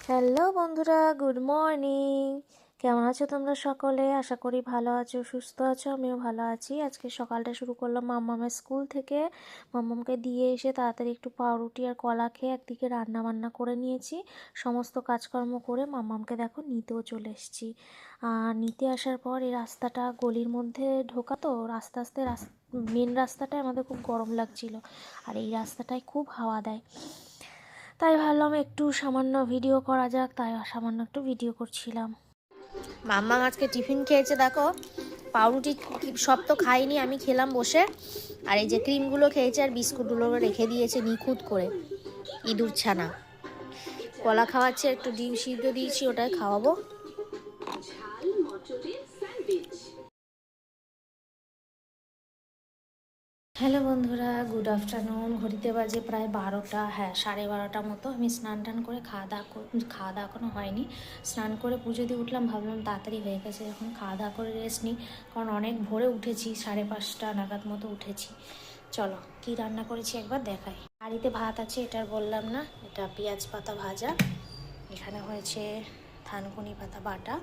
Hello বন্ধুরা, good morning. কেমন আছো তোমরা সকলে? আশা করি ভালো আছো, সুস্থ আছো। আমিও ভালো আছি। আজকে সকালটা শুরু করলাম মাম্মামের স্কুল থেকে। মাম্মামকে দিয়ে এসে তাড়াতাড়ি একটু পাউরুটি আর কলা খেয়ে একদিকে রান্না বান্না করে নিয়েছি। সমস্ত কাজকর্ম করে মাম্মামকে দেখো নিতেও চলে এসেছি। আর নিতে আসার পর এই রাস্তাটা গলির মধ্যে ঢোকা, তো আস্তে আস্তে মেন রাস্তাটায় আমাদের খুব গরম লাগছিল, আর এই রাস্তাটায় খুব হাওয়া দেয়। তাই ভাবলাম একটু সামান্য ভিডিও করা যাক, তাই সামান্য একটু ভিডিও করছিলাম। মাম্মা আজকে টিফিন খেয়েছে দেখো, পাউরুটি সব তো খাইনি, আমি খেলাম বসে। আর এই যে ক্রিমগুলো খেয়েছে আর বিস্কুটগুলো রেখে দিয়েছে নিখুঁত করে, ইঁদুর ছানা। কলা খাওয়াচ্ছে, একটু ডিম সিদ্ধ দিয়েছি, ওটাই খাওয়াবো। হ্যালো বন্ধুরা, গুড আফটারনুন। ঘড়িতে বাজে প্রায় 12টা, হ্যাঁ 12:30 মতো। আমি স্নান টান করে খাওয়া দাওয়া এখনও হয়নি। স্নান করে পুজো দিয়ে উঠলাম, ভাবলাম তাড়াতাড়ি হয়ে গেছে, এখন খাওয়া দাওয়া করে রেস্ট নিই, কারণ অনেক ভোরে উঠেছি, 5:30 নাগাদ মতো উঠেছি। চলো কি রান্না করেছি একবার দেখাই। হাঁড়িতে ভাত আছে, এটার বললাম না, এটা পেঁয়াজ পাতা ভাজা। এখানে হয়েছে থানকুনি পাতা বাটা,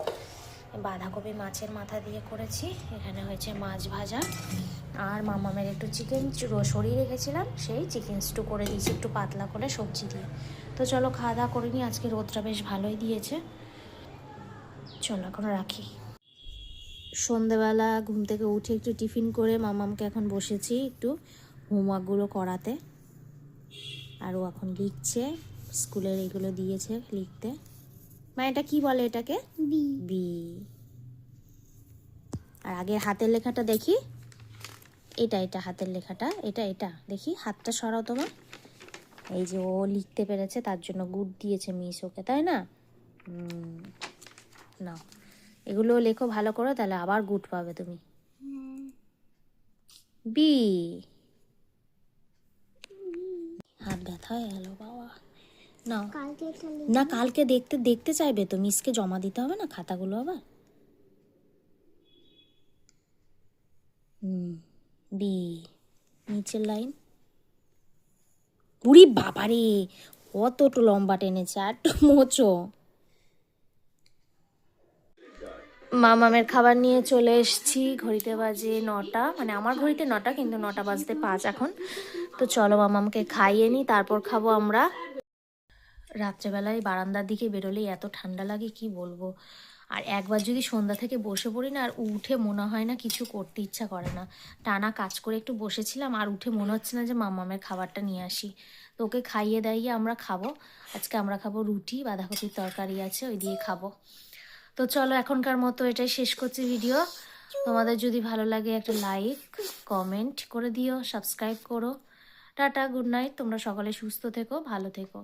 বাঁধাকপি মাছের মাথা দিয়ে করেছি। এখানে হয়েছে মাছ ভাজা, আর মামামের একটু চিকেন সরিয়ে রেখেছিলাম, সেই চিকেন স্টু করে দিয়েছি একটু পাতলা করে সবজি দিয়ে। তো চলো খাওয়া দাওয়া করে নিই। আজকে রোদটা বেশ ভালোই দিয়েছে। চলো এখন রাখি। সন্ধেবেলা ঘুম থেকে উঠে একটু টিফিন করে মামামকে এখন বসেছি একটু হোমওয়ার্কগুলো করাতে। আর ও এখন লিখছে, স্কুলের এগুলো দিয়েছে লিখতে। মা এটা কি বলে? এটাকে বি। বি। আর আগের হাতের লেখাটা দেখি, এটা হাতের লেখাটা, এটা দেখি, হাতটা সরাও তোমার। এই যে ও লিখতে পেরেছে, তার জন্য গুড দিয়েছে মিস ওকে, তাই না? নাও এগুলো লেখো ভালো করে, তাহলে আবার গুড পাবে তুমি। বি। হাত ব্যথা হয়ে গেল বাবা। নাও, না কালকে দেখতে দেখতে চাইবে তো, মিসকে জমা দিতে হবে না খাতাগুলো আবার। বি। নিচের লাইন। উরি বাবারে, কতটা লম্বা টেনেছে, আর একটু মোচো। মামামের খাবার নিয়ে চলে এসেছি। ঘড়িতে বাজে 9টা, মানে আমার ঘড়িতে 9টা, কিন্তু 9টা বাজতে 5 এখন। তো চলো মামামকে খাইয়ে নিই, তারপর খাবো আমরা। রাত্রেবেলায় বারান্দার দিকে বেরোলেই এত ঠান্ডা লাগে কি বলবো। আর একবার যদি সন্ধ্যা থেকে বসে পড়ি না, আর উঠে মনে হয় না, কিছু করতে ইচ্ছা করে না। টানা কাজ করে একটু বসেছিলাম, আর উঠে মনে হচ্ছে না যে মামামের খাবারটা নিয়ে আসি। তো ওকে খাইয়ে দাইয়ে আমরা খাবো। আজকে আমরা খাবো রুটি, বাঁধাকপির তরকারি আছে, ওই দিয়ে খাবো। তো চলো এখনকার মতো এটাই শেষ করছি ভিডিও। তোমাদের যদি ভালো লাগে একটা লাইক কমেন্ট করে দিও, সাবস্ক্রাইব করো। Tata, good night. তোমরা সকলে সুস্থ থেকো, ভালো থেকো।